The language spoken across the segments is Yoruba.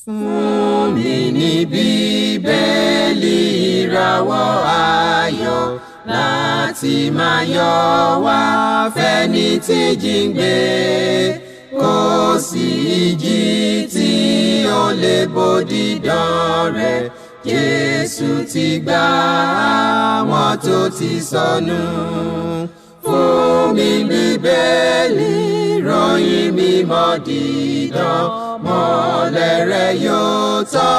Fún mi ní Bíbélì ìràwọ̀ ayọ̀ láti máa yọ̀ wá fẹ́ni tí jíǹgbé, kò sí ìjì tí ó lè bòdì dán rẹ̀. Jésù ti gbà àwọn tó ti sọnù. Fún mi Bíbélì ìròyìn mímọ́ dídán, mọ́lẹ̀ rẹ̀ yóò tọ́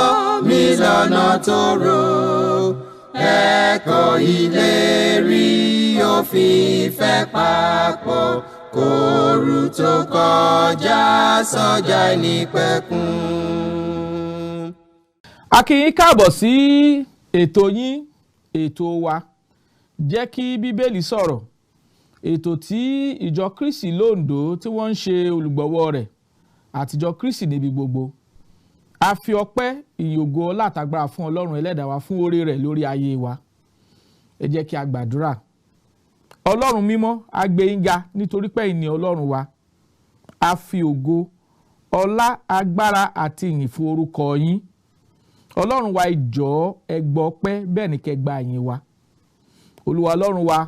mi lọ́nà tòrò. Ẹ̀kọ́ ìlérí òfin ìfẹ́ papọ̀, kóru tó kọjá sọ́jà ìnípẹ̀kun. A kí yín káàbọ̀ sí ètò yín, ètò wa Jeki Bibeli Soro, ètò tí ìjọ Kristi l'Ondo tí wọ́n ń ṣe olùgbọ̀wọ́ rẹ̀ àtijọ́ Kristi níbi gbogbo. A fi ọpẹ́, ìyìn, ògo, ọlá àtàgbára fún Ọlọ́run ẹlẹ́dàá wa fún oore rẹ̀ lórí ayé wa. Ẹ jẹ́ kí a gbàdúrà. Ọlọ́run mímọ́, a gbé yín ga nítorí pé ẹ̀yin ni Ọlọ́run wa. A fi ògo, ọlá, agbára àti ìyìn fún orúkọ yín. Ọlọ́run wa, ẹ jọ̀ọ́ ẹ gbọ́ ọpẹ́, bẹ́ẹ̀ ni kẹ́ gba ìyìn wa. Olúwa Ọlọ́run wa,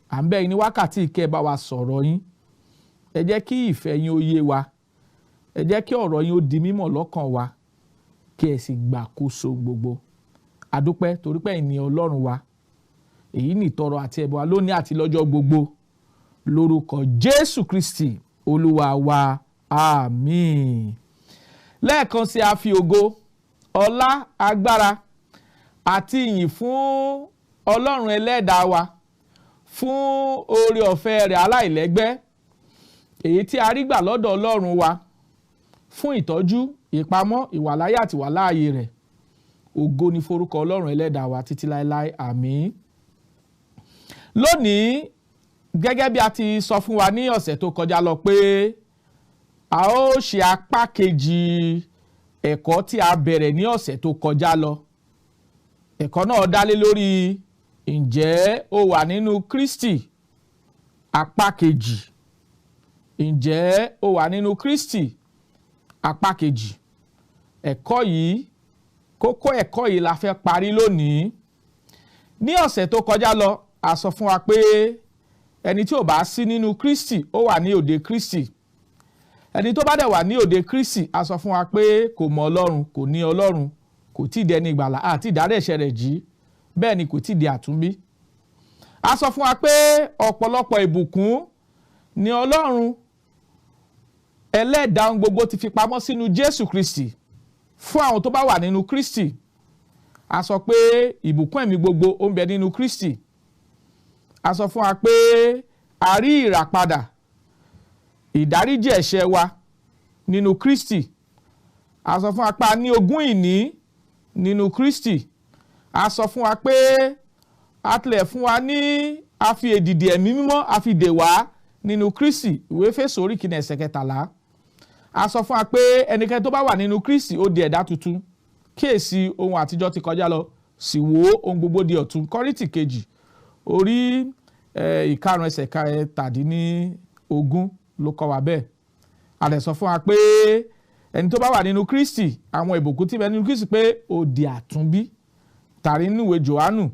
à ń bẹ̀ yín ní wákàtí ìkẹ́ bá wa sọ̀rọ̀ yín. Ẹ jẹ́ kí ìfẹ́ yín ó yé wa. Ẹ jẹ́ kí ọ̀rọ̀ yín ó di mímọ̀ lọ́kàn wa, kí ẹ sì gbàkóso gbogbo. A dúpẹ́ torí pé ẹ̀yin ni Ọlọ́run wa. Èyí ni ìtọrọ àti ẹ̀bùn wa lónìí àti lọ́jọ́ gbogbo. Lórúkọ Jésù Kristi Olúwa wa, àmín. Lẹ́ẹ̀kan sí a fi ògo, ọlá, agbára àti ìyìn fún Ọlọ́run ẹlẹ́dàá wa fún oore ọ̀fẹ́ rẹ̀ aláìlẹ́gbẹ́, èyí tí a rí gbà lọ́dọ̀ Ọlọ́run wa, fún ìtọ́jú, ìpamọ́, ìwàláyé àti ìwàláàyè rẹ̀. Ògo ni forúkọ Ọlọ́run ẹlẹ́dàá wa títí láéláé, àmín. Lónìí, gẹ́gẹ́ bí a ti sọ fún wa ní ọ̀sẹ̀ tó kọjá lọ pé a ó ṣe apá kejì ẹ̀kọ́ tí a bẹ̀rẹ̀ ní ọ̀sẹ̀ tó kọjá lọ. Ẹ̀kọ́ náà dá lé lórí ǹjẹ́ o wà nínú Kristi? Apá kejì. Ǹjẹ́ o wà nínú Kristi? Apá kejì. Ẹ̀kọ́ yìí, kókó ẹ̀kọ́ yìí la fẹ́ parí lónìí. Ní ọ̀sẹ̀ tó kọjá lọ, a sọ fún wa pé ẹni tí ò bá sí nínú Kristi, ó wà ní òde Kristi. Ẹni tó bá dẹ̀ wà ní òde Kristi, a sọ fún wa pé kò mọ Ọlọ́run, kò ní Ọlọ́run, kò tí ì dẹni ìgbàlà àti ìdárí ẹ̀ṣẹ̀ rẹ̀ jì, bẹ́ẹ̀ ni kò tí ì di àtúnbí. A sọ fún wa pé ọ̀pọ̀lọpọ̀ ìbùkún ni Ọlọ́run ẹlẹ́dàá ohun gbogbo ti fi pamọ́ sínú Jésù Kristi fún àwọn tó bá wà nínú Kristi. A sọ pé ìbùkún ẹ̀mí gbogbo ó ń bẹ nínú Kristi. A sọ fún wa pé a rí ìràpadà, ìdáríjì ẹ̀ṣẹ̀ wa nínú Kristi. A sọ fún wa pé a ní ogún ìní nínú Kristi. A sọ fún wa pé a tilẹ̀ fún wa ní a fi èdìdì ẹ̀mí mímọ́ a fi dè wá nínú Kristi. Ìwé Éfésù orí kìíní ẹsẹ̀ 13. A sọ fún wa pé ẹnikẹ́ni tó bá wà nínú Kristi ó di ẹ̀dá tuntun. Kíyèsí ohun àtijọ́ ti kọjá lọ, sì wò ohun gbogbo di ọ̀tun. Kọ́ríńtì kejì orí 5 ẹsẹ̀ 17 ló kọ́ wa bẹ́ẹ̀. A lè sọ fún wa pé ẹni tó bá wà nínú Kristi, àwọn ìbùkún tí bẹ nínú Kristi pé ó di àtúnbí. Tàrí nínú ìwé Jòhánù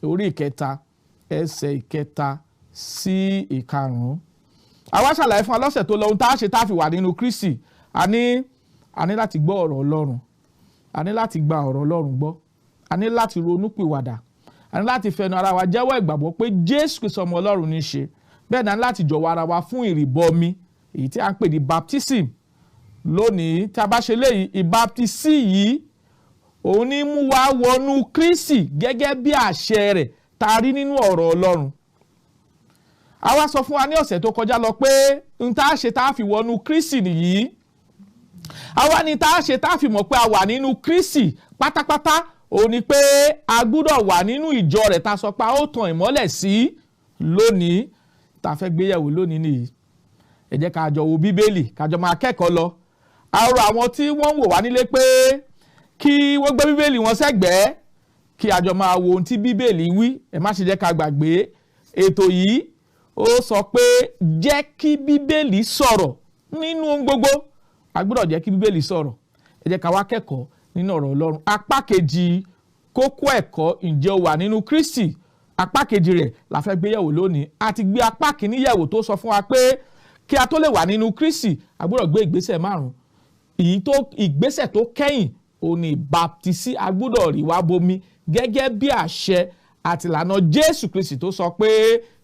orí 3 ẹsẹ̀ 3 sí 5. Àwa ṣàlàyé fún wa lọ́sẹ̀ tó lọ ohun tá a ṣe tá a fi wà nínú Kristi. A ní láti gbọ́ ọ̀rọ̀ Ọlọ́run. A ní láti gba ọ̀rọ̀ Ọlọ́run gbọ́. A ní láti ronúpìwàdà. A ní láti fẹnu ara wa jẹ́wọ́ ìgbàgbọ́ pé Jésù Kristi ọmọ Ọlọ́run ní í ṣe. Bẹ́ẹ̀ ni a ní láti jọ̀wọ́ ara wa fún ìrìbọmi, èyí tí a ń pè ní baptism. Lónìí tí a bá ṣe léyìí, ìbaptisí yìí òun ní mú wa wọnú Kristi gẹ́gẹ́ bí àṣẹ rẹ̀ tá a rí nínú ọ̀rọ̀ Ọlọ́run. A wá sọ fún wa ní ọ̀sẹ̀ tó kọjá lọ pé n tá a ṣe tá a fi wọnú Kristi nìyí. A wá ní tá a ṣe tá a fi mọ̀ pé a wà nínú Kristi pátápátá, òun ni pé a gbúdọ̀ wà nínú ìjọ rẹ̀ tá a sọ pé a ó tan ìmọ́lẹ̀ sí lónìí. Tá a fẹ́ gbéyẹ̀wò lónìí nìyí. Ẹ jẹ́ ká jọ wo Bíbélì, ká jọ máa kẹ́kọ̀ọ́ lọ. A rọ̀ àwọn tí wọ́n ń wò wá nílé pé kí wọ́n gbé Bíbélì wọn sẹ́gbẹ̀ẹ́, kí a jọ máa wo ohun tí Bíbélì wí. Ẹ má ṣe jẹ́ ká gbàgbé ètò yìí ó sọ pé jẹ́ kí Bíbélì sọ̀rọ̀ nínú ohun gbogbo. A gbọ́dọ̀ jẹ́ kí Bíbélì sọ̀rọ̀. ẹ jẹ́ ká wá kẹ́kọ̀ọ́ nínú ọ̀rọ̀ Ọlọ́run. Apá kejì kókó ẹ̀kọ́ ǹjẹ́ o wà nínú Kristi, apá kejì rẹ̀ la fẹ́ gbé yẹ̀wò lónìí. A ti gbé apá kìíní yẹ̀wò tó sọ fún wa pé kí a tó lè wà nínú Kristi a gbọ́dọ̀ gbé ìgbésẹ̀ 5. Ìgbésẹ̀ tó kẹ́yìn ó ní baptisi, a gbọ́dọ̀ rí wá bomi gẹ́gẹ́ bí àṣẹ àti ìlànà Jésù Kristi tó sọ pé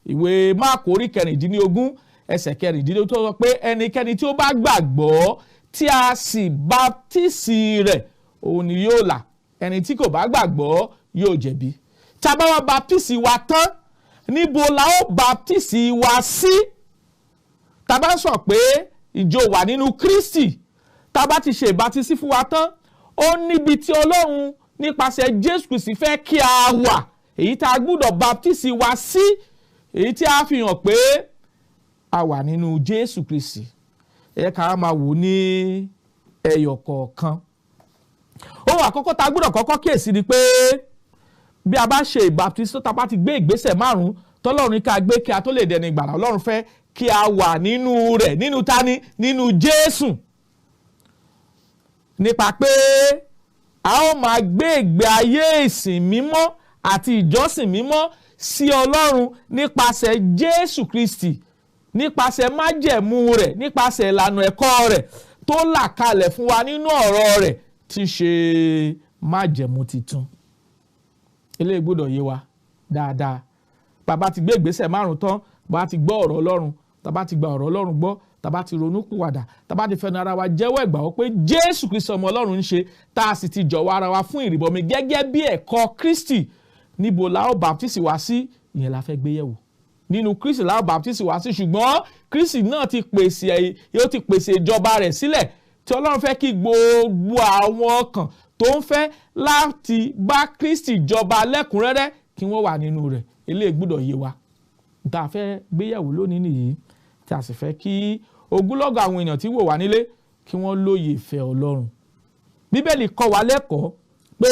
ìwé Máàkù orí 14 ẹsẹ̀ 14 tó sọ pé ẹnikẹ́ni tí ó bá gbàgbọ́ tí a sì baptisi rẹ̀ òun ni yóò là, ẹni tí kò bá gbàgbọ́ yóò jẹ̀bi. Tá a bá wá baptisi wa tán, níbo la ó baptisi wa sí? Tá a bá sọ pé ìjọ wà nínú Kristi, tá a bá ti ṣe ìbátísí fún wa tán, ó níbi tí Ọlọ́run nípasẹ̀ Jésù Kristi fẹ́ kí a wà, èyí tá a gbọ́dọ̀ baptisi wa sí, èyí tí a fi hàn pé a wà nínú Jésù Kristi. Ẹ ká máa wò ní ẹyọ kọ̀ọ̀kan. Ohun àkọ́kọ́ tá a gbọ́dọ̀ kọ́kọ́ kíyèsí ni pé bí a bá ṣe ìbátísí tá a bá ti gbé ìgbésẹ̀ 5 tọ́lọ́run ká gbé kí a tó lè dẹni ìgbàlà, Ọlọ́run fẹ́ kí a wà nínú rẹ̀, nínú tani? Nínú Jésù. Nípa pé a ó máa gbé ìgbé ayé ìsìn mímọ́ àti ìjọsìn mímọ́ sí Ọlọ́run nípasẹ̀ Jésù Kristi, nípasẹ̀ májẹ̀mú rẹ̀, nípasẹ̀ ìlànà ẹ̀kọ́ rẹ̀ tó là kalẹ̀ fún wa nínú ọ̀rọ̀ rẹ̀ tí ṣe májẹ̀mú titun. Eléyìí gbọ́dọ̀ yé wa dáadáa. Bàbá ti gbé ìgbésẹ̀ 5 tán, bàbá ti gbọ́ ọ̀rọ̀ Ọlọ́run, tàbá ti gba ọ̀rọ̀ Ọlọ́run gbọ́, tàbá ti ronú pìwàdà, tàbá ti fẹnu ara wa jẹ́wọ́ ìgbàgbọ́ pé Jésù Kristi ọmọ Ọlọ́run ń ṣe, tá a sì ti jọ̀wọ́ ara wa fún ìrìbọmi gẹ́gẹ́ bí ẹ̀kọ́ Kristi. Níbo la ó baptisi wa sí? Ìyẹn la fẹ́ gbé yẹ̀wò. Nínú Kristi la ó baptisi wa sí, ṣùgbọ́n Kristi náà ti pèsè ìjọba rẹ̀ sílẹ̀ tí Ọlọ́run fẹ́ kí gbogbo àwọn ọkàn tó ń fẹ́ láti bá Kristi jọba lẹ́kùnrẹ́rẹ́ kí wọ́n wà nínú rẹ̀. Eléyìí gbọ́dọ̀ yé wa. Tá a fẹ́ gbé yẹ̀wò lónìí nìyí, tí a sì fẹ́ kí ogúnlọ́gọ̀ àwọn èèyàn tí wò wá nílé kí wọ́n lóye ìfẹ́ Ọlọ́run. Bíbélì kọ́ wa lẹ́kọ̀ọ́ pé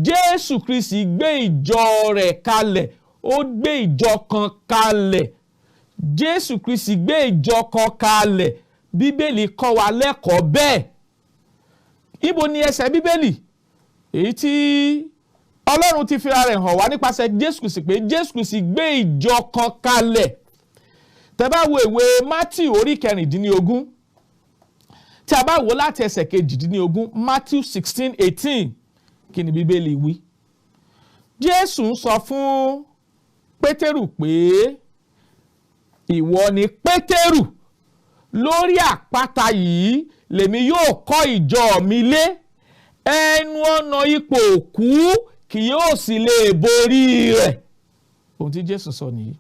Jésù Kristi gbé ìjọ rẹ̀ kalẹ̀, ó gbé ìjọ kan kalẹ̀. Jésù Kristi gbé ìjọ kan kalẹ̀. Bíbélì kọ́ wa lẹ́kọ̀ọ́ bẹ́ẹ̀. Ibo ni ẹsẹ̀ Bíbélì èyí tí Ọlọ́run ti fira rẹ̀ hàn wá nípasẹ̀ Jésù Kristi pé Jésù Kristi gbé ìjọ kan kalẹ̀? Tẹ́ bá wo ìwé Mátíù orí 14, tí a bá wò láti ẹsẹ̀ 18, Mátíù 16:18, kí ni Bíbélì wí? Jésù ń sọ fún Pétérù pé ìwọ ni Pétérù, lórí àpáta yìí lèmi yóò kọ́ ìjọ mi lé, ẹnu ọ̀nà ipò òkú kì yóò sì lè borí rẹ̀. Ohun tí Jésù sọ nìyí.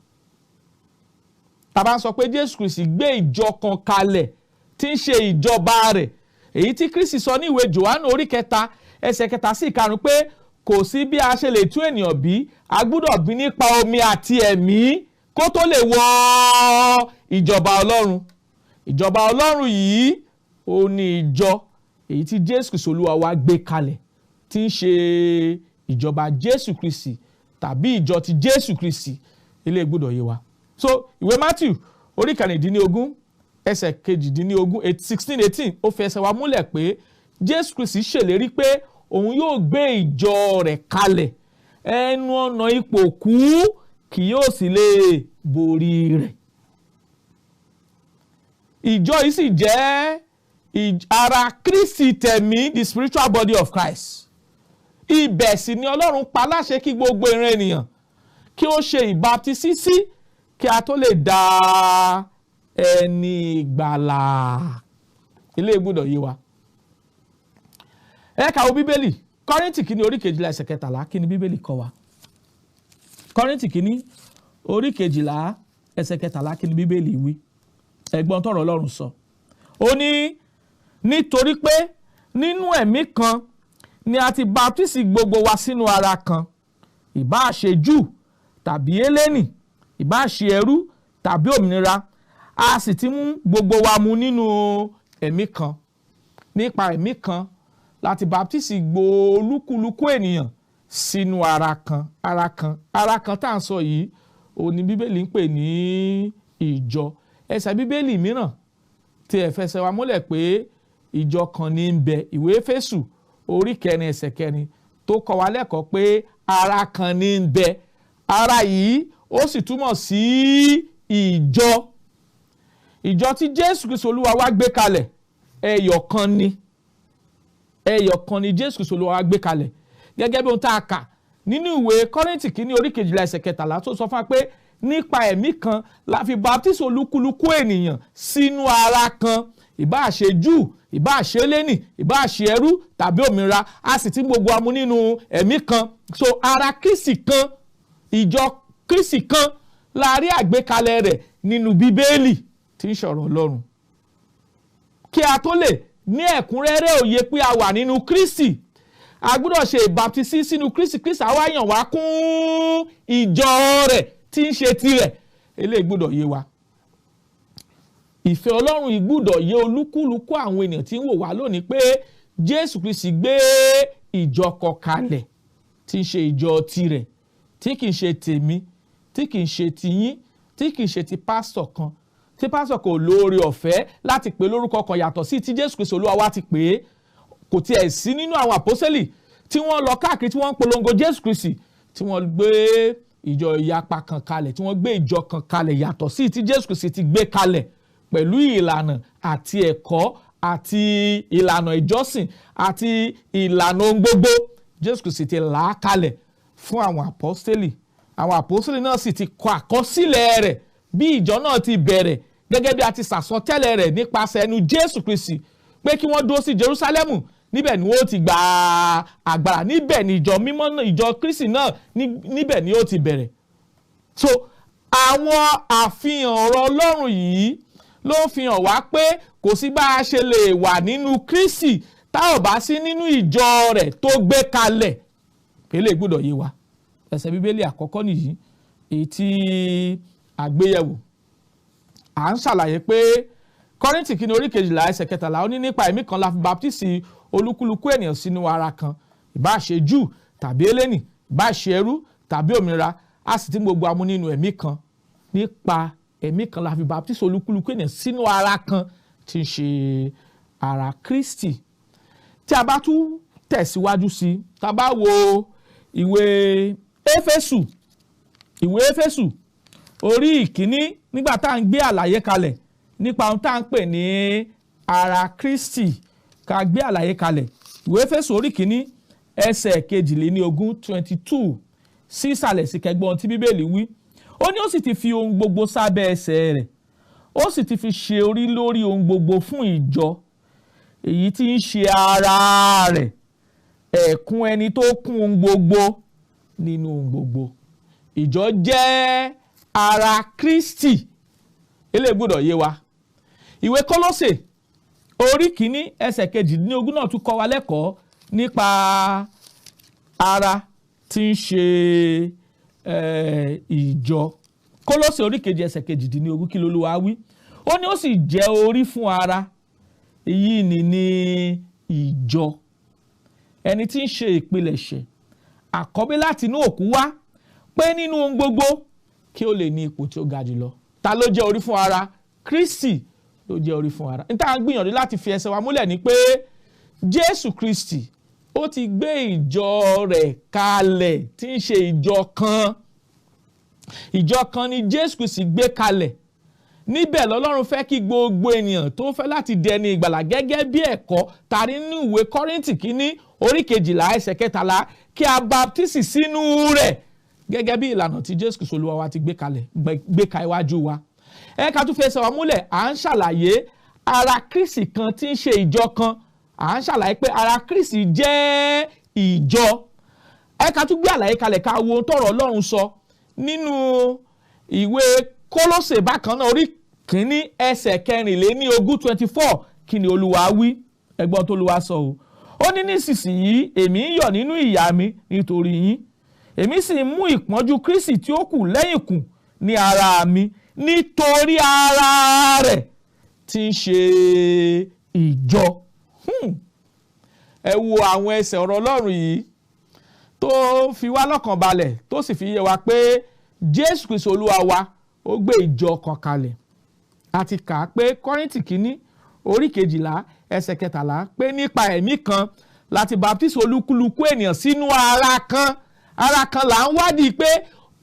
Tá bá ń sọ pé Jésù Kristi gbé ìjọ kan kalẹ̀ tí ń ṣe ìjọba rẹ̀, èyí tí Kristi sọ ní ìwé Jòhánù orí 3 ẹsẹ̀ 3 sí 5 pé kò sí bí a ṣe lè tún ènìyàn bí, a gbọ́dọ̀ bí nípa omi àti ẹ̀mí kó tó lè wọ ìjọba Ọlọ́run. Ìjọba Ọlọ́run yìí ó ní ìjọ èyí tí Jésù Kristi Olúwa wa gbé kalẹ̀, tí ń ṣe ìjọba Jésù Kristi tàbí ìjọ ti Jésù Kristi. Ilé gbọ́dọ̀ yé wa. So ìwé Mátíù orí 14 ẹsẹ̀ 16-18 ó fi ẹsẹ̀ wa múlẹ̀ pé Jésù Kristi ṣèlérí pé òun yóò gbé ìjọ rẹ̀ kalẹ̀, ẹnu ọ̀nà ipò òkú kì yóò sì lè borí rẹ̀. Ìjọ yìí sì jẹ́ ara Kristi tẹ̀mí, the spiritual body of Christ. Ibẹ̀ sì ni Ọlọ́run pa láṣẹ kí gbogbo ìran ènìyàn kí ó ṣe ìbátísí sí kí a tó lè dá ẹni ìgbàlà. Ilé gbọ́dọ̀ yé wa. Ẹ ká wo Bíbélì, Kọ́ríńtì kìíní orí 12 ẹsẹ̀ 13, kí ni Bíbélì kọ́ wa? Kọ́ríńtì kìíní orí 12 ẹsẹ̀ 13, kí ni Bíbélì wí? Ẹ̀gbọ́n tọ̀rọ̀ Ọlọ́run sọ. Ó ní nítorí pé nínú ẹ̀mí kan ni a ti baptisi gbogbo wa sínú ara kan, ìbá ṣe Júù tàbí Hélénì, ìbá ṣe ẹrú tàbí òmìnira, a sì ti mú gbogbo wa mu nínú ẹ̀mí kan. Nípa ẹ̀mí kan láti baptisi olúkúlùkù ènìyàn sínú ara kan. Ara kan tá à ń sọ yìí òun ni Bíbélì ń pè ní ìjọ. Ẹsẹ̀ Bíbélì mìíràn tí ẹ fẹsẹ̀ wa múlẹ̀ pé ìjọ kan ní ń bẹ. Ìwé Éfésù orí 4 ẹsẹ̀ 4 tó kọ́ wa lẹ́kọ̀ọ́ pé ara kan ní ń bẹ. Ara yìí ó sì túmọ̀ sí ìjọ. Ìjọ tí Jésù Kristi Olúwa wa gbé kalẹ̀ ẹyọ kan ni. Ẹyọ kan ni Jésù Kristi Olúwa wa gbé kalẹ̀. Gẹ́gẹ́ bí ohun tá a kà nínú ìwé Kọ́ríńtì kìíní orí 12 ẹsẹ̀ 13 tó sọ fún wa pé nípa ẹ̀mí kan la fi baptisi olúkúlùkù ènìyàn sínú ara kan, ìbáà ṣe Júù, ìbáà ṣe Hélénì, ìbáà ṣe ẹrú tàbí òmìnira, a sì ti gbogbo wa mu nínú ẹ̀mí kan. So ara Kristi kan, ìjọ Kristi kan la rí àgbékalẹ̀ rẹ̀ nínú Bíbélì tí ń sọ̀rọ̀ Ọlọ́run. Kí a tó lè ní ẹ̀kúnrẹ́rẹ́ òye pé a wà nínú Kristi, a gbọ́dọ̀ ṣe ìbáptísí sínú Kristi. Kristi àwa yàn wá kún ìjọ rẹ̀ tí ń ṣe tirẹ̀. Eléyìí gbọ́dọ̀ yé wa. Ìfẹ́ Ọlọ́run yìí gbọ́dọ̀ yé olúkúlùkù àwọn ènìyàn tí ń wò wá lónìí pé Jésù Kristi gbé ìjọ kan kalẹ̀ tí ń ṣe ìjọ tirẹ̀, tí kì í ṣe tèmi, tí kì í ṣe tiyín, tí kì í ṣe ti pásítọ̀ kan, tí pásítọ̀ kò lóore ọ̀fẹ́ láti pè lórúkọ kan yàtọ̀ sí tí Jésù Kristi Olúwa wa ti pè é. Kò tiẹ̀ sí nínú àwọn àpọ́sẹ́lì tí wọ́n lọ káàkiri tí wọ́n ń polongo Jésù Kristi tí wọ́n gbé ìjọ ìyapa kan kalẹ̀, tí wọ́n gbé ìjọ kan kalẹ̀ yàtọ̀ sí tí Jésù Kristi ti gbé kalẹ̀ pẹ̀lú ìlànà àti ẹ̀kọ́ àti ìlànà ìjọsìn àti ìlànà ohun gbogbo. Jésù Kristi ti là á kalẹ̀ fún àwọn àpọ́sẹ́lì. Àwọn àpọ́sẹ́lì náà sì ti kọ àkọsílẹ̀ rẹ̀ bí ìjọ náà ti bẹ̀rẹ̀ gẹ́gẹ́ bí a ti sàsọtẹ́lẹ̀ rẹ̀ nípasẹ̀ ẹnu Jésù Kristi pé kí wọ́n dúró sí Jerúsálẹ́mù, níbẹ̀ ni ó ti gba agbára, níbẹ̀ ni ìjọ mímọ́ náà, ìjọ Kristi náà níbẹ̀ ni ó ti bẹ̀rẹ̀. So àwọn àfihàn ọ̀rọ̀ Ọlọ́run yìí ló fi hàn wá pé kò sí bá a ṣe lè wà nínú Kristi tá ò bá sí nínú ìjọ rẹ̀ tó gbé kalẹ̀. Eléyìí gbọ́dọ̀ yé wa. Ẹsẹ̀ Bíbélì àkọ́kọ́ nìyí èyí tí àgbéyẹ̀wò. À ń ṣàlàyé pé Kọ́ríńtì kìíní orí 12 ẹsẹ̀ 13 ó ní nípa ẹ̀mí kan la fi baptisi olúkúlùkù ènìyàn sínú ara kan, ìbáà ṣe Júù tàbí Hélénì, ìbáà ṣe ẹrú tàbí òmìnira, a sì ti gbogbo wa mu nínú ẹ̀mí kan. Nípa ẹ̀mí kan la fi baptisi olúkúlùkù ènìyàn sínú ara kan tí ń ṣe ara Kristi. Tí a bá tún tẹ̀síwájú sí, tá a bá wo ìwé Éfésù orí 1 nígbà tá à ń gbé àlàyé kalẹ̀ nípa ohun tá à ń pè ní ara Kristi, ká gbé àlàyé kalẹ̀. Ìwé Éfésù orí 1 ẹsẹ̀ 22 22 sí ìsàlẹ̀ sí kẹgbọ́n tí Bíbélì wí. Ó ní ó sì ti fi ohun gbogbo sábẹ́ ẹsẹ̀ rẹ̀, ó sì ti fi ṣe orí lórí ohun gbogbo fún ìjọ, èyí tí ń ṣe ara rẹ̀, ẹ̀kún ẹni tó kún ohun gbogbo nínú ohun gbogbo. Ìjọ jẹ́ ara Kristi. Eléyìí gbọ́dọ̀ yé wa. Ìwé Kólósè orí 1 ẹsẹ̀ 22 náà tún kọ́ wa lẹ́kọ̀ọ́ nípa ara tí ń ṣe ìjọ. Kólósè orí 2 ẹsẹ̀ 22 kí l'Olúwa wí? Ó ní ó sì jẹ́ orí fún ara, èyí ni ìjọ, ẹni tí ń ṣe ìpilẹ̀ṣẹ̀, àkọ́bí láti inú òkú wá, pé nínú ohun gbogbo kí ó lè ní ipò tí ó ga jùlọ. Ta ló jẹ́ orí fún ara? Kristi ló jẹ́ orí fún ara. Níta gbìyànjú láti fi ẹsẹ̀ wa múlẹ̀ ni pé Jésù Kristi ó ti gbé ìjọ rẹ̀ kalẹ̀ tí ń ṣe ìjọ kan. Ìjọ kan ni Jésù Kristi gbé kalẹ̀. Níbẹ̀ l'Ọlọ́run fẹ́ kí gbogbo ènìyàn tó fẹ́ láti dẹni ìgbàlà gẹ́gẹ́ bí ẹ̀kọ́ tàrí nínú ìwé Kọ́ríńtì kìíní orí 12 ẹsẹ̀ 13 kí a baptisi sínú rẹ̀ gẹ́gẹ́ bí ìlànà tí Jésù Kristi Olúwa wa ti gbé ka iwájú wa. Ẹ ká tún fẹsẹ̀ wa múlẹ̀, à ń ṣàlàyé ara Kristi kan tí ń ṣe ìjọ kan. À ń ṣàlàyé pé ara Kristi jẹ́ ìjọ. Ẹ ká tún gbé àlàyé kalẹ̀ ká wo ohun tọ́rọ̀ Ọlọ́run sọ nínú ìwé Kólósè bákan náà orí 1 ẹsẹ̀ 24 24. Kí ni Olúwa wí? Ẹgbọ́n tó Olúwa sọ o. Ó ní nísinsìnyí èmi ń yọ̀ nínú ìyà mi nítorí yín, èmi sì ń mú ìpọ́njú Kristi tí ó kù lẹ́yìn kù ní ara mi nítorí ara rẹ̀ tí ń ṣe ìjọ. Ẹ wo àwọn ẹsẹ̀ ọ̀rọ̀ Ọlọ́run yìí tó fi wá lọ́kàn balẹ̀ tó sì fi yé wa pé Jésù Kristi Olúwa wa ó gbé ìjọ kan kalẹ̀. A ti kà á pé Kọ́ríńtì kìíní orí 12 ẹsẹ̀ 13 pé nípa ẹ̀mí kan láti baptisi olúkúlùkù ènìyàn sínú ara kan là ń wádìí pé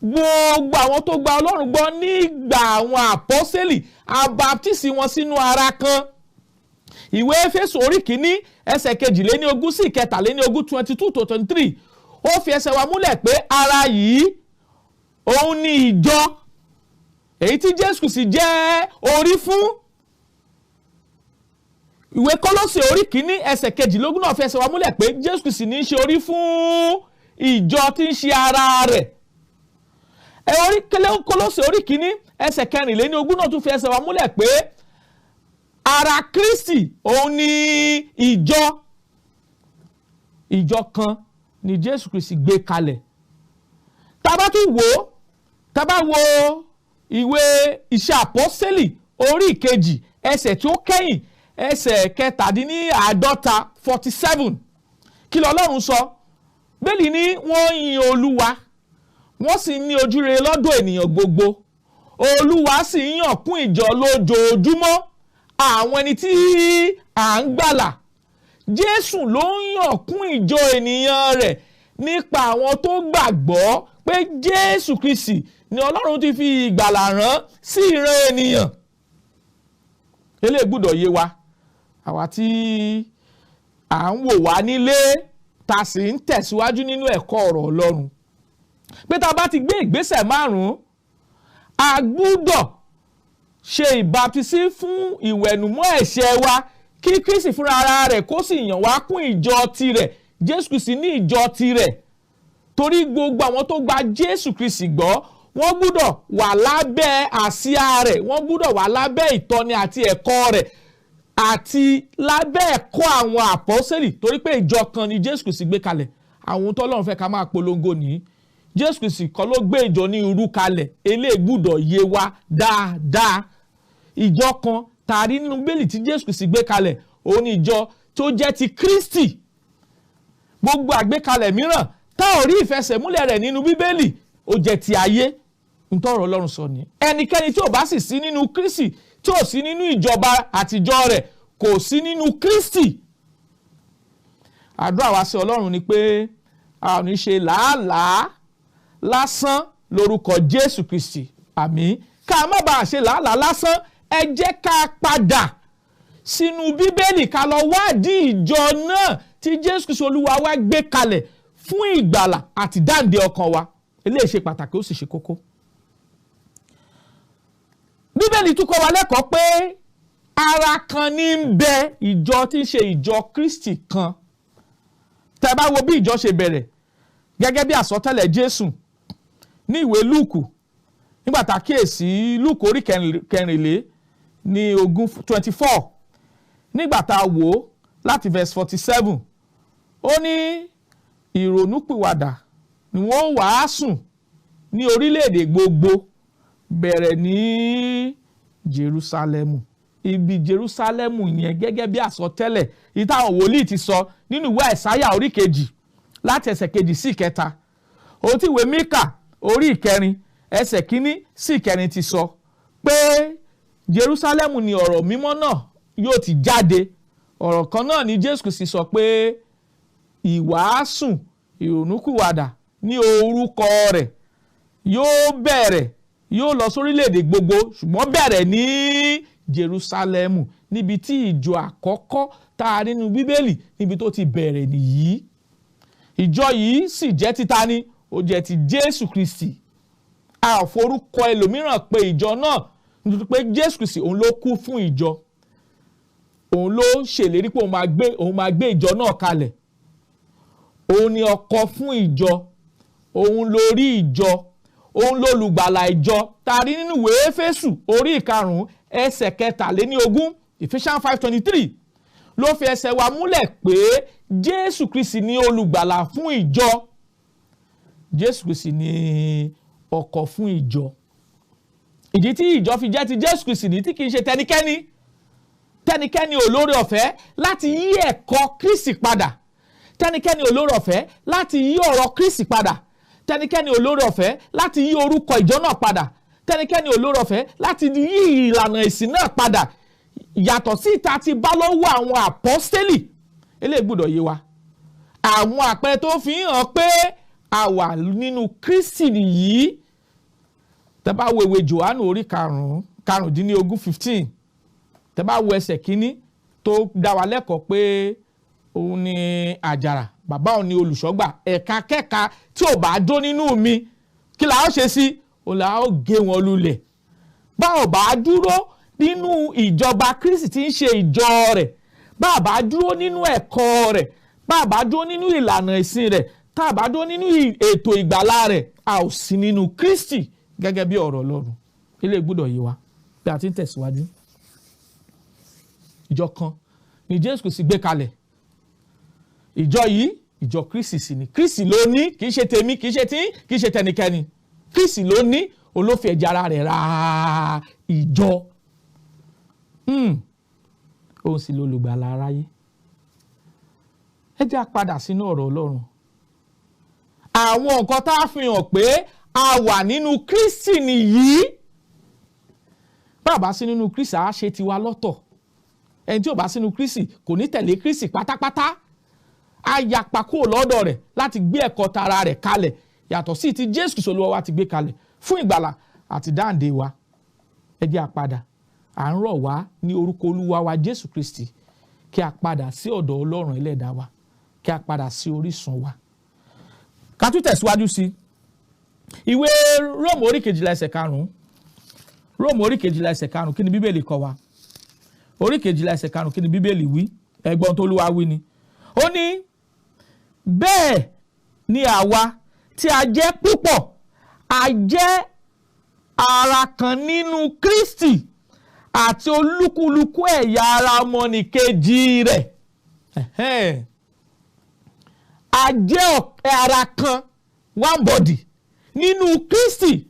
gbogbo àwọn tó gba Ọlọ́run gbọ́ nígbà àwọn àpọ́sẹ́lì a baptisi wọn sínú ara kan. Ìwé Éfésù orí 1 ẹsẹ̀ 22 sí 23 22-23 ó fi ẹsẹ̀ wa múlẹ̀ pé ara yìí òun ni ìjọ èyí tí Jésù sì jẹ́ orí fún. Ìwé Kólósè orí 1 ẹsẹ̀ 22 náà fi ẹsẹ̀ wa múlẹ̀ pé Jésù sì ní í ṣe orí fún ìjọ tí ń ṣe ara rẹ̀. Kólósè orí 1 ẹsẹ̀ 24 náà tún fi ẹsẹ̀ wa múlẹ̀ pé ara Kristi òun ni ìjọ kan ni Jésù Kristi gbé kalẹ̀. Tá bá tún wò tá bá wo ìwé Iṣẹ́ Àpọ́sítélì orí 2 ẹsẹ̀ tí ó kẹ́yìn ẹsẹ̀ 47 47 kí l'Ọlọ́run sọ? Bẹ́ẹ̀ni ni wọ́n yin Olúwa wọ́n sì ní ojúrere lọ́dọ̀ ènìyàn gbogbo. Olúwa sì yàn kún ìjọ lójoojúmọ́ àwọn ẹni tí à ń gbàlà. Jésù ló ń yàn kún ìjọ ènìyàn rẹ̀ nípa àwọn tó gbàgbọ́ pé Jésù Kristi ni Ọlọ́run ti fi ìgbàlà rán sí ìran ènìyàn. Eléyìí gbọ́dọ̀ yé wa àwa tí à ń wò wá nílé tá sì ń tẹ̀síwájú nínú ẹ̀kọ́ ọ̀rọ̀ Ọlọ́run pé tá bá ti gbé ìgbésẹ̀ 5 a gbọ́dọ̀ ṣe ìbáptísí fún ìwẹ̀nùmọ́ ẹ̀ṣẹ̀ wa kí Kristi fúnra ara rẹ̀ kó sì yàn wá kún ìjọ tirẹ̀. Jésù Kristi ní ìjọ tirẹ̀ torí gbogbo àwọn tó gba Jésù Kristi gbọ́ wọ́n gbọ́dọ̀ wà lábẹ́ àsíá rẹ̀, wọ́n gbọ́dọ̀ wà lábẹ́ ìtọ́ni àti ẹ̀kọ́ rẹ̀ àti lábẹ́ ẹ̀kọ́ àwọn àpọ́sẹ́lì torí pé ìjọ kan ni Jésù Kristi gbé kalẹ̀. Àwọn tó Ọlọ́run fẹ́ ká máa polongo nìyí. Jésù Kristi kọ́ ló gbé ìjọ ní irú kalẹ̀. Eléyìí gbọ́dọ̀ yé wa dáadáa. Ìjọ kan tàrí nínú Bíbélì tí Jésù Kristi gbé kalẹ̀ òun ni ìjọ tó jẹ́ ti Kristi. Gbogbo àgbékalẹ̀ mìíràn tá ò rí ìfẹsẹ̀múlẹ̀ rẹ̀ nínú Bíbélì ó jẹ́ ti ayé. Ntọ́rọ̀ Ọlọ́run sọ ni ẹnikẹ́ni tí ò bá sì sí nínú Kristi tí ò sí nínú ìjọba àtijọ́ rẹ̀ kò sí nínú Kristi. Àdúrà wa sí Ọlọ́run ni pé a ò ní ṣe làálàá lásán lórúkọ Jésù Kristi. Àmín. Ká má bàa ṣe làálàá lásán ẹ jẹ́ ká padà sínú Bíbélì ká lọ wádìí ìjọ náà tí Jésù Kristi Olúwa wa gbé kalẹ̀ fún ìgbàlà àti dáǹdè ọkàn wa. Eléyìí ṣe pàtàkì ó sì ṣe kókó. Bíbélì tún kọ́ wa lẹ́kọ̀ọ́ pé ara kan ní ń bẹ ìjọ tí ń ṣe ìjọ Kristi kan. Tẹ́ bá wo bí ìjọ ṣe bẹ̀rẹ̀ gẹ́gẹ́ bí àsọtẹ́lẹ̀ Jésù ní ìwé Lúùkù nígbà tá kíyèsí Lúùkù orí 14 ní 24 nígbà tá wò láti verse 47 ó ní ìrònúpìwàdà ni wọ́n wàásù ní orílẹ̀-èdè gbogbo bẹ̀rẹ̀ ní Jerúsálẹ́mù. Ibi Jerúsálẹ́mù yẹn gẹ́gẹ́ bí àsọtẹ́lẹ̀ ìtàwọn wòlíì ti sọ nínú ìwé Àìsáyà orí 2 láti ẹsẹ̀ 2 sí 3. Ohun tí ìwé Míkà orí 4 ẹsẹ̀ 1 sí 4 ti sọ pé Jerúsálẹ́mù ni ọ̀rọ̀ mímọ́ náà yóò ti jáde. Ọ̀rọ̀ kan náà ni Jésù Kristi sọ pé ìwàásù ìrònúkúwàdà ní orúkọ rẹ̀ yóò bẹ̀rẹ̀ yóò lọ sórílẹ̀-èdè gbogbo ṣùgbọ́n bẹ̀rẹ̀ ní Jerúsálẹ́mù níbi tí ìjọ àkọ́kọ́ tá a rí nínú Bíbélì níbi tó ti bẹ̀rẹ̀ nìyí. Ìjọ yìí sì jẹ́ ti ta ni? Ó jẹ́ ti Jésù Kristi. A ò forúkọ ẹlòmíràn pé ìjọ náà nítorí pé Jésù Kristi òun ló kú fún ìjọ. Òun ló ṣèlérí pé òun máa gbé ìjọ náà kalẹ̀. Òun ni ọkọ fún ìjọ. Òun lórí ìjọ. Òun lólùgbàlà ìjọ. Tàrí nínú ìwé Éfésù orí 5 ẹsẹ̀ 23 Ephesians 5:23 ló fi ẹsẹ̀ wa múlẹ̀ pé Jésù Kristi ni olùgbàlà fún ìjọ. Jésù Kristi ni ọkọ fún ìjọ. Ìdí tí ìjọ fi jẹ́ ti Jésù Kristi ní tí kì í ṣe tẹnikẹ́ni olóore ọ̀fẹ́ láti yí ẹ̀kọ́ Kristi padà. Tẹnikẹ́ni olóore ọ̀fẹ́ láti yí ọ̀rọ̀ Kristi padà. Tẹnikẹ́ni olóore ọ̀fẹ́ láti yí orúkọ ìjọ náà padà. Tẹnikẹ́ni olóore ọ̀fẹ́ láti yí ìlànà ìsìn náà padà. yàtọ̀ sí ìta ti bá lọ́wọ́ àwọn àpọ́stélì eléyìí gbọ́dọ̀ yé wa. Àwọn àpẹẹrẹ tó fi hàn pé a wà nínú Kristi nìyí. Tẹ́ bá wo ìwé Jòhánù orí 15 tẹ́ bá wo ẹsẹ̀ kínní tó dá wa lẹ́kọ̀ọ́ pé òun ni àjàrà bàbá òun ni olùṣọ́gbà ẹ̀ka kẹ́ka tí ò bá dó nínú mi kí la ó ṣe sí òun la ó gé wọn lulẹ̀. Bá ò bá dúró nínú ìjọba Kristi tí ń ṣe ìjọ rẹ̀, bá a bá dúró nínú ẹ̀kọ́ rẹ̀, bá a bá dúró nínú ìlànà ìsìn rẹ̀, tá a bá dúró nínú ètò ìgbàlà rẹ̀, a ò sí nínú Kristi gẹ́gẹ́ bí ọ̀rọ̀ Ọlọ́run. Ilé gbọ́dọ̀ yé wa bí a ti ń tẹ̀síwájú. Ìjọ kan ni Jésù Kristi gbé kalẹ̀. Ìjọ yìí ìjọ Kristi sì ni. Kristi ló ní, kì í ṣe tèmi, kì í ṣe tí, kì í ṣe tẹnikẹ́ni. Kristi ló ní, olófin ẹ̀jẹ̀ ara rẹ̀ ra ìjọ. Òun sì lolùgbàlà aráyé. Ẹ jẹ́ a padà sínú ọ̀rọ̀ Ọlọ́run. Àwọn nǹkan tá a fi hàn pé a wà nínú Kristi nìyí. Bá a bá sí nínú Kristi, a ṣe tiwa lọ́tọ̀. Ẹni tí ò bá sínú Kristi kò ní tẹ̀lé Kristi pátápátá. A yapa kúrò lọ́dọ̀ rẹ̀ láti gbé ẹ̀kọ́ tara rẹ̀ kalẹ̀ yàtọ̀ sí ti Jésù Kristi Olúwa wa ti gbé kalẹ̀ fún ìgbàlà àti dáǹdè wa. Ẹ jẹ́ a padà. À ń rọ̀ wá ní orúkọ Olúwa wa Jésù Kristi kí a padà sí ọ̀dọ̀ Ọlọ́run ẹlẹ́dàá wa, kí a padà sí orísun wa. Ká tún tẹ̀síwájú sí ìwé Róòmù orí 12 ẹsẹ̀ 5. Róòmù orí 12 ẹsẹ̀ 5 kí ni Bíbélì kọ́ wa? Orí 12 ẹsẹ̀ 5 kí ni Bíbélì wí? Ẹgbọ́n tó Olúwa wí ni. Ó ní bẹ́ẹ̀ ni àwa tí a jẹ́ púpọ̀, a jẹ́ ara kan nínú Kristi àti olúkúlùkù ẹ̀yà ara ọmọnìkejì rẹ̀. A jẹ́ ara kan, one body nínú Kristi.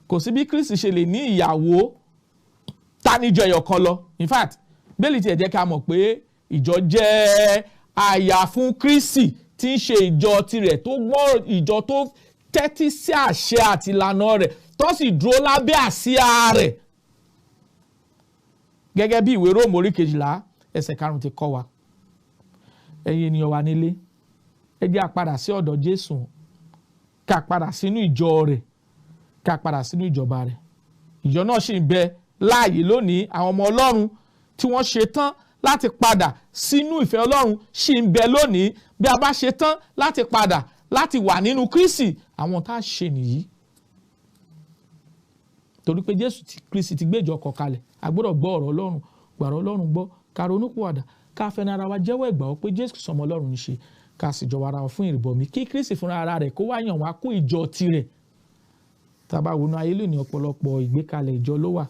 Kò sí bí Kristi ṣe lè ní ìyàwó táníjọ ẹyọ kan lọ. In fact, bẹ́ẹ̀lì tí ẹ jẹ́ ká mọ̀ pé ìjọ jẹ́ àyà fún Kristi tí ń ṣe ìjọ tirẹ̀ tó gbọ́, ìjọ tó tẹ́tí sí àṣẹ àti ìlànà rẹ̀ tó sì dúró lábẹ́ àsíá rẹ̀. Gẹ́gẹ́ bí ìwé Róòmù orí 12 ẹsẹ̀ 5 ti kọ́ wa. Ẹ̀yin ènìyàn wa nílé, ẹ jẹ́ a padà sí ọ̀dọ̀ Jésù, ká padà sínú ìjọ rẹ̀, ká padà sínú ìjọba rẹ̀. Ìjọ náà ṣì ń bẹ láàyè lónìí. Àwọn ọmọ Ọlọ́run tí wọ́n ṣe tán láti padà sínú ìfẹ́ Ọlọ́run ṣì ń bẹ lónìí. Bí a bá ṣe tán láti padà láti wà nínú Kristi, àwọn tá a ṣe nìyí. Torí pé Jésù Kristi ti gbé ìjọ kan kalẹ̀. A gbọ́dọ̀ gbọ́ ọ̀rọ̀ Ọlọ́run, gbàrọ̀ Ọlọ́run gbọ́, ká ronúpìwàdà, ká fẹnu ara wa jẹ́wọ́ ìgbàgbọ́ pé Jésù sọmọ Ọlọ́run ń ṣe, ká sì jọ ara wa fún ìrìbọmi kí Kristi fúnra ara rẹ̀ kó wá yàn wá kún ìjọ tirẹ̀. Tá bá wọnú ayé lónìí ọ̀pọ̀lọpọ̀ ìgbékalẹ̀ ìjọ ló wà.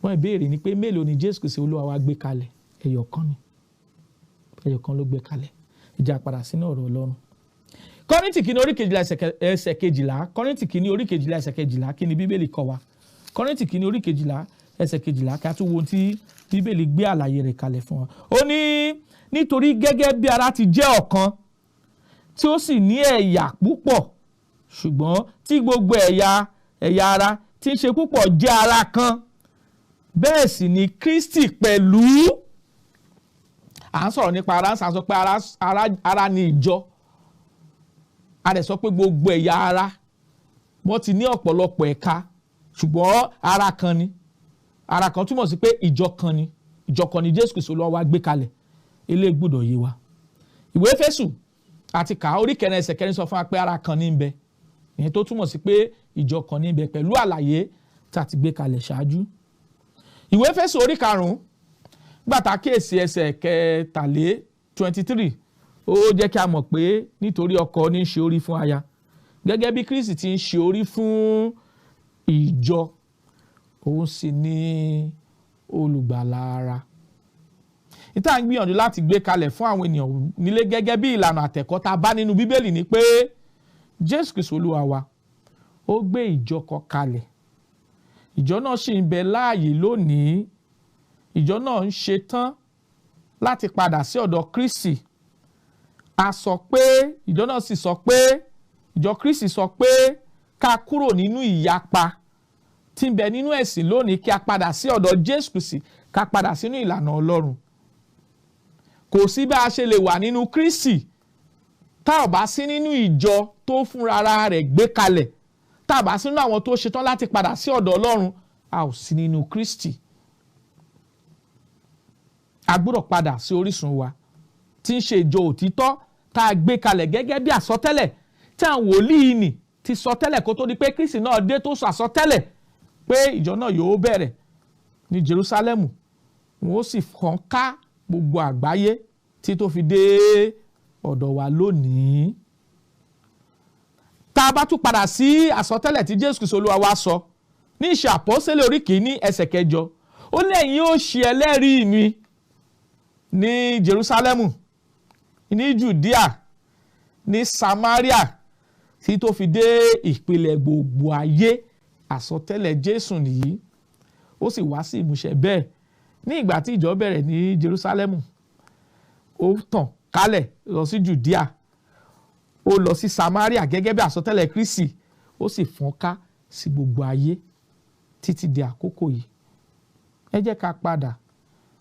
Wọ́n ìbéèrè ni pé mélòó ni Jésù Kristi Olúwa wa gbé kalẹ̀? Ẹyọ kan ni. Ẹyọ kan ló gbé kalẹ̀. Ìjà padà sínú ọ̀rọ̀ Ọlọ́run. Kọ́ríńtì kìíní orí 12 ẹsẹ̀ 12. Kọ́ríńtì kìíní orí 12 ẹsẹ̀ 12 kí ni Bíbélì kọ́ wa? Kọ́ríńtì kìíní orí 12 ẹsẹ̀ 12 kí a tún wo ohun tí Bíbélì gbé àlàyé rẹ̀ kalẹ̀ fún wa. Ó ní nítorí gẹ́gẹ́ bí ara ti jẹ́ ọ̀kan tí ó sì ní ẹ̀yà púpọ̀, ṣùgbọ́n tí gbogbo ẹ̀yà ara tí ń ṣe púpọ̀ jẹ́ ara kan, bẹ́ẹ̀ sì ni Kristi pẹ̀lú. À ń sọ̀rọ̀ nípa ara, ń sọ pé ara ni ìjọ. A dẹ̀ sọ pé gbogbo ẹ̀yà ara wọ́n ti ní ọ̀pọ̀lọpọ̀ ẹ̀ka, ṣùgbọ́n ara kan ni. Ara kan túmọ̀ sí pé ìjọ kan ni. Ìjọ kan ni Jésù Kristi Olúwa wa gbé kalẹ̀. Ilé gbọ́dọ̀ yé wa. Ìwé Éfésù àti kà orí 4 ẹsẹ̀ 4 sọ fún wa pé ara kan ní ń bẹ. Ìyẹn tó túmọ̀ sí pé ìjọ kan ní ń bẹ pẹ̀lú àlàyé tí a ti gbé kalẹ̀ ṣáájú. Ìwé Éfésù orí 5 gbàtà kíyèsí ẹsẹ̀ 23 ó jẹ́ kí a mọ̀ pé nítorí ọkọ ní í ṣe orí fún aya gẹ́gẹ́ bí Kristi ti ń ṣe orí fún ìjọ, òun sì ni olùgbàlà ara. Ìta ń gbìyànjú láti gbé kalẹ̀ fún àwọn ènìyàn nílé gẹ́gẹ́ bí ìlànà àtẹ̀kọ́ tá a bá nínú Bíbélì ni pé Jésù Kristi Olúwa wa ó gbé ìjọ kan kalẹ̀. Ìjọ náà ṣì ń bẹ láàyè lónìí. Ìjọ náà ń ṣe tán láti padà sí ọ̀dọ̀ Kristi. A sọ pé ìjọ náà sì sọ pé ìjọ Kristi sọ pé ká kúrò nínú ìyapa tí ń bẹ nínú ẹ̀sìn lónìí kí a padà sí ọ̀dọ̀ Jésù Kristi ká padà sínú ìlànà Ọlọ́run. Kò sí bá a ṣe lè wà nínú Kristi tá ò bá sí nínú ìjọ tó fúnra rẹ̀ gbé kalẹ̀, tá ò bá sínú àwọn tó ṣetán láti padà sí ọ̀dọ̀ Ọlọ́run, a ò sí nínú Kristi. A gbọ́dọ̀ padà sí orísun wa tí ń ṣe ìjọ òtítọ́ tá a gbé kalẹ̀ gẹ́gẹ́ bí àsọtẹ́lẹ̀ tí àwọn wòlíì nì ti sọ tẹ́lẹ̀ kó tó di pé Kristi náà dé tó sọ àsọtẹ́lẹ̀ pé ìjọ náà yóò bẹ̀rẹ̀ ní Jerúsálẹ́mù, wọn ó sì fọ́n ká gbogbo àgbáyé tí tó fi dé ọ̀dọ̀ wa lónìí. Tá a bá tún padà sí àsọtẹ́lẹ̀ tí Jésù Kristi Olúwa wa sọ ní Ìṣe Àpọ́sítélì orí kìíní ẹsẹ̀ 8, ó lẹ́yìn ó ṣe ẹlẹ́rìí mi ní Jerúsálẹ́mù, ní Jùdíà, ní Samaria, tí tó fi dé ìpìlẹ̀ gbogbo ayé. Àsọtẹ́lẹ̀ Jésù nìyí, ó sì wá sí ìmúṣẹ bẹ́ẹ̀ ní ìgbà tí ìjọ bẹ̀rẹ̀ ní Jerúsálẹ́mù. Ó tàn kálẹ̀ lọ sí Jùdíà, ó lọ sí Samaria gẹ́gẹ́ bí àsọtẹ́lẹ̀ Kristi, ó sì fọ́n ká sí gbogbo ayé títí di àkókò yìí. Ẹ jẹ́ ká padà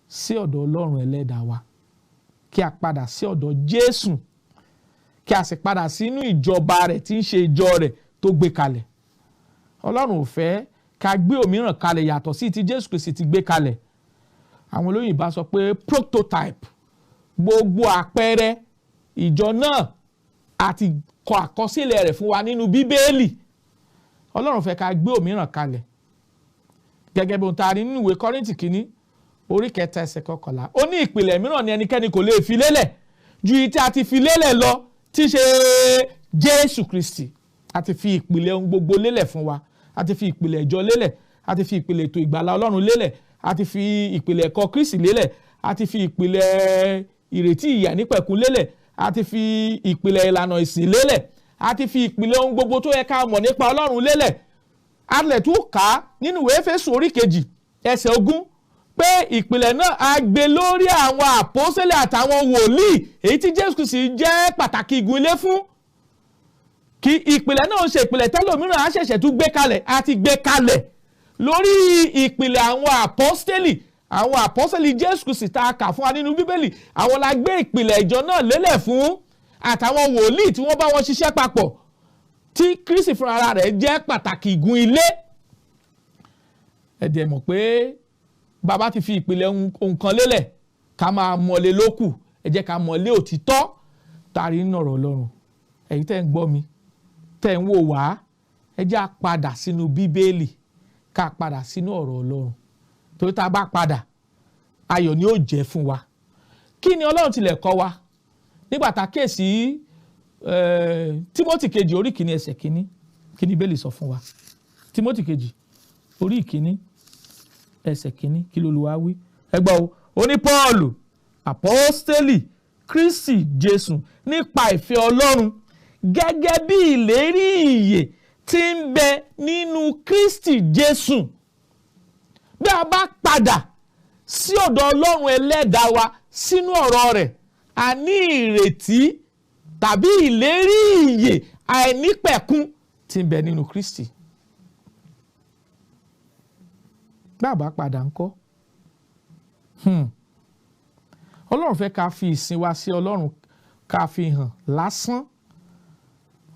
sí ọ̀dọ̀ Ọlọ́run ẹlẹ́dàá wa, kí a padà sí ọ̀dọ̀ Jésù, kí a sì padà sínú ìjọba rẹ̀ tí ń ṣe ìjọ rẹ̀ tó gbé kalẹ̀. Ọlọ́run ò fẹ́ ká gbé òmíràn kalẹ̀ yàtọ̀ sí ti Jésù Kristi ti gbé kalẹ̀. Àwọn olóyìnbá sọ pé prototype, gbogbo àpẹẹrẹ ìjọ náà àti kọ àkọsílẹ̀ rẹ̀ fún wa nínú Bíbélì. Ọlọ́run fẹ́ ká gbé òmíràn kalẹ̀ gẹ́gẹ́ bí ohun tá a rí nínú ìwé Kọ́ríńtì kìíní orí 3 ẹsẹ̀ 11. Ó ní ìpìlẹ̀ mìíràn ni ẹnikẹ́ni kò lè fi lélẹ̀ ju èyí tí a ti fi lélẹ̀ lọ, tí í ṣe Jésù Kristi. A ti fi ìpìlẹ̀ ohun gbogbo lélẹ̀ fún wa, a ti fi ìpìlẹ̀ ìjọ lélẹ̀, a ti fi ìpìlẹ̀ ètò ìgbàlà Ọlọ́run lélẹ̀, a ti fi ìpìlẹ̀ ẹ̀kọ́ Kristi lélẹ̀, a ti fi ìpìlẹ̀ ìrètí ìyà nípẹ̀kun lélẹ̀, a ti fi ìpìlẹ̀ ìlànà ìsìn lélẹ̀, a ti fi ìpìlẹ̀ ohun gbogbo tó yẹ ká mọ̀ nípa Ọlọ́run lélẹ̀. A lè tún kà á nínú ìwé Éfésù orí 2 ẹsẹ̀ 20 pé ìpìlẹ̀ náà á gbé lórí àwọn àpọ́sítélì àtàwọn wòlíì, èyí tí Jésù Kristi jẹ́ pàtàkì igun ilé fún. Kí ìpìlẹ̀ náà ń ṣe ìpìlẹ̀ tẹ́lòmíràn á ṣẹ̀ṣẹ̀ tún gbé kalẹ̀, á ti gbé kalẹ̀ lórí ìpìlẹ̀ àwọn àpọ́sítélì Jésù Kristi tá a kà fún wa nínú Bíbélì. Àwọn la gbé ìpìlẹ̀ ìjọ náà lélẹ̀ fún, àtàwọn wòlíì tí wọ́n bá wọn ṣiṣẹ́ papọ̀, tí Kristi fúnra rẹ̀ jẹ́ pàtàkì igun ilé. Ẹ dẹ̀ mọ̀ pé bàbá ti fi ìpìlẹ̀ ohun kan lélẹ̀, ká máa mọ̀lé lókù. Ẹ jẹ́ ká mọ̀lé òtítọ́ tàrí nínú ọ̀rọ̀ Ọlọ́run. Ẹ̀yin tẹ́ ń gbọ́ mi, tẹ́ ń wò wá, ẹ jẹ́ á padà sínú Bíbélì, ká padà sínú ọ̀rọ̀ Ọlọ́run. Torí tá a bá padà, ayọ̀ ni ó jẹ́ fún wa. Kí ni Ọlọ́run tilẹ̀ kọ́ wa nígbà tá a kíyèsí Tímótì kejì orí 1 ẹsẹ̀ 1, kí ni Bíbélì sọ fún wa? Tímótì kejì orí 1 ẹsẹ̀ 1, kí l'Olúwa wí? Ẹ gbọ́ o, ó ní Pọ́ọ̀lù àpọ́stélì Kristi Jésù nípa ìfẹ́ Ọlọ́run gẹ́gẹ́ bí ìlérí ìyè tí ń bẹ nínú Kristi Jésù. Bí a bá padà sí ọ̀dọ̀ Ọlọ́run ẹlẹ́dàá wa sínú ọ̀rọ̀ rẹ̀, a ní ìrètí tàbí ìlérí ìyè àìnípẹ̀kun tí ń bẹ nínú Kristi. Bí a bá padà ńkọ́? Ọlọ́run fẹ́ ká fi ìsìn wa sí Ọlọ́run ká fi hàn lásán.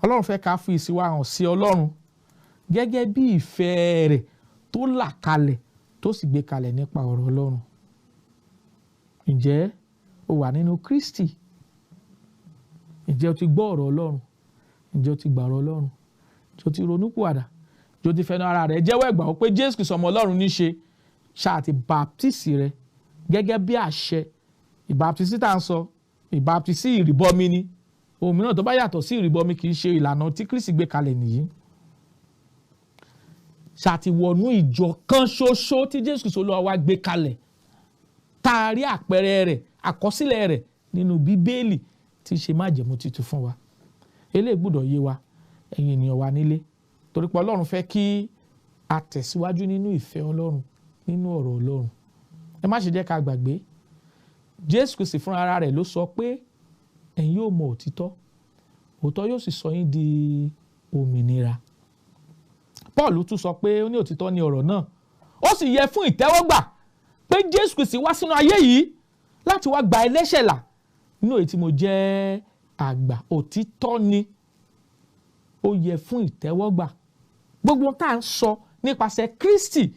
Ọlọ́run fẹ́ ká fi ìsìn wa hàn sí Ọlọ́run gẹ́gẹ́ bí ìfẹ́ rẹ̀ tó là kalẹ̀ tó sì gbé kalẹ̀ nípa ọ̀rọ̀ Ọlọ́run. Ǹjẹ́ o wà nínú Kristi? Ǹjẹ́ o ti gbọ́ ọ̀rọ̀ Ọlọ́run? Ǹjẹ́ o ti gbà ọ̀rọ̀ Ọlọ́run? Ǹjẹ́ o ti ronúpìwàdà? Ǹjẹ́ o ti fẹnu ara rẹ̀ jẹ́wọ́ ẹ̀gbà pé Jésù Kristi ọmọ Ọlọ́run ní ṣe? Ṣáà ti baptisi rẹ gẹ́gẹ́ bí àṣẹ. Ìbaptisi tá à ń sọ, ìbaptisi ìrìbọmi ni. Ohun mìíràn tó bá yàtọ̀ sí ìrìbọmi kì í ṣe ìlànà tí Kristi gbé kalẹ̀ nìyí. Ṣáà ti wọnú ìjọ kan ṣoṣo tí Jésù Kristi Olúwa wa gbé kalẹ̀. Tá a rí àpẹẹrẹ rẹ̀, àkọsílẹ̀ rẹ̀ nínú Bíbélì tí í ṣe májẹ̀mú titun fún wa. Eléyìí gbọ́dọ̀ yé wa, ẹ̀yin ènìyàn wa nílé. Torí pé Ọlọ́run fẹ́ kí a tẹ̀síwájú nínú ìfẹ́ Ọlọ́run, nínú ọ̀rọ̀ Ọlọ́run. Ẹ má ṣe jẹ́ ká gbàgbé, Jésù Kristi fúnra ara rẹ̀ ló sọ pé ẹ̀yin yóò mọ òtítọ́, òtítọ́ yóò sì sọ yín di òmìnira. Paul tún sọ pé ó ní òtítọ́ ni ọ̀rọ̀ náà, ó sì yẹ fún ìtẹ́wọ́gbà pé Jésù Kristi wá sínú ayé yìí láti wá gba ẹlẹ́ṣẹ̀ là nínú èyí tí mo jẹ́ àgbà. Òtítọ́ ni, ó yẹ fún ìtẹ́wọ́gbà. Gbogbo tá à ń sọ nípasẹ̀ Kristi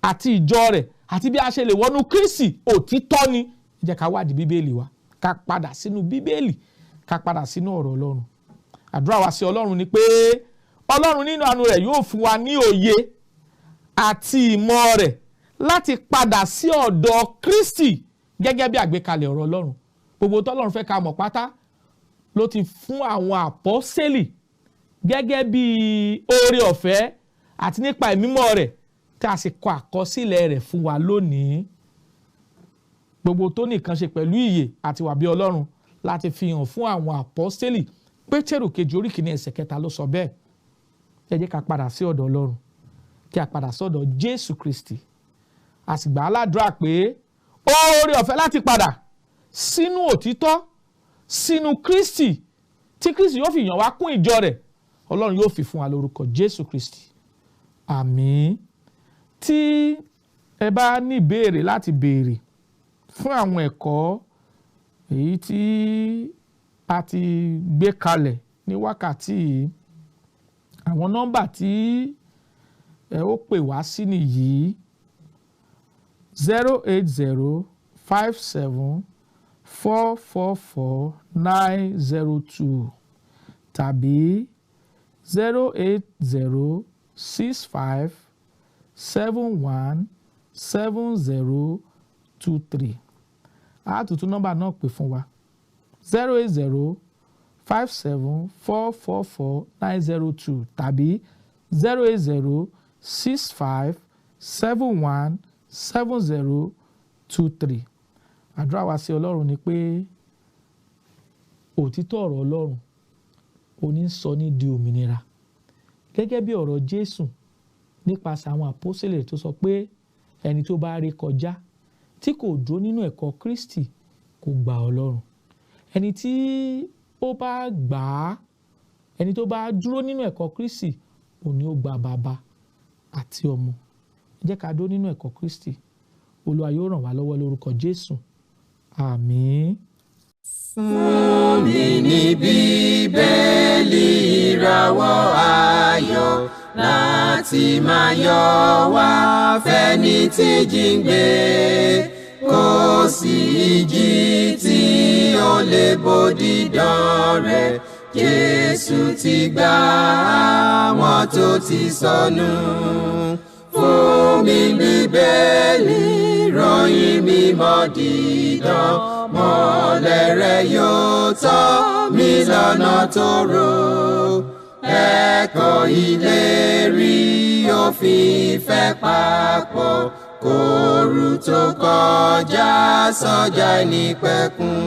àti ìjọ rẹ̀ àti bí a ṣe lè wọnú Kristi, òtítọ́ ni. Ẹ jẹ́ ká wádìí Bíbélì wa, ká padà sínú Bíbélì, ká padà sínú ọ̀rọ̀ Ọlọ́run. Àdúrà wa sí Ọlọ́run ni pé Ọlọ́run nínú àánú rẹ̀ yóò fún wa ní òye àti ìmọ̀ rẹ̀ láti padà sí ọ̀dọ̀ Kristi gẹ́gẹ́ bí àgbékalẹ̀ ọ̀rọ̀ Ọlọ́run. Gbogbo tọ́lọ́run fẹ́ ká mọ̀ pátá ló ti fún àwọn àpọ́sẹ́lì gẹ́gẹ́ bí oore ọ̀fẹ́ àti nípa ìmímọ́ rẹ̀ tí a sì kọ àkọsílẹ̀ rẹ̀ fún wa lónìí. Gbogbo tó nìkan ṣe pẹ̀lú ìyè àti wà bí Ọlọ́run láti fi hàn fún àwọn àpọ́sẹ́lì. Pétérù kejì orí kìíní ẹsẹ̀ 3 ló sọ bẹ́ẹ̀. Ẹ jẹ́ ká padà sí ọ̀dọ̀ Ọlọ́run, kí a padà sọ́dọ̀ Jésù Kristi. A sì gbà á ládùúrà pé oore ọ̀fẹ́ láti padà sínú òtítọ́, sínú Kristi, tí Kristi yóò fi yàn wá kún ìjọ rẹ̀, Ọlọ́run yóò fi fún wa lórúkọ Jésù Kristi. Àmín. Tí ẹ bá ní ìbéèrè láti béèrè fún àwọn ẹ̀kọ́ èyí tí a ti gbé kalẹ̀ ní wákàtí yìí, àwọn nọ́mbà tí ẹ ó pè wá sí nìyí: 08057444902 tàbí 08065717023. A tún nọ́mbà náà pè fún wa: 08057444902 tàbí 08065717023. Àdúrà wa sí Ọlọ́run ni pé òtítọ́ ọ̀rọ̀ Ọlọ́run òní ń sọ ní di òmìnira, gẹ́gẹ́ bí ọ̀rọ̀ Jésù nípasẹ̀ àwọn àpọ́sítélì tó sọ pé ẹni tó bá rí kọjá tí kò dúró nínú ẹ̀kọ́ Kristi kò gba Ọlọ́run. Ẹni tí ó bá gbà á, ẹni tó bá dúró nínú ẹ̀kọ́ Kristi òní ó gba Bàbá àti Ọmọ. Ẹ jẹ́ ká dúró nínú ẹ̀kọ́ Kristi. Olúwa yóò ràn wá lọ́wọ́ lórúkọ Jésù. Àmín. Fún mi ní Bíbélì ìràwọ̀ ayọ̀ láti máa yọ wá fẹ́ni tí jíǹgbé, kò sí ìjì tí ó lè bòdì dán rẹ̀. Jésù ti gbà àwọn tó ti sọnù. Fún mi Bíbélì ìròyìn mímọ́ dídán, mọ́lẹ̀ rẹ̀ yóò tọ́ mi lọ́nà tòrò. Ẹ̀kọ́ ìlérí òfin ìfẹ́ papọ̀, kóru tó kọjá sọ́jà ìnípẹ̀kun.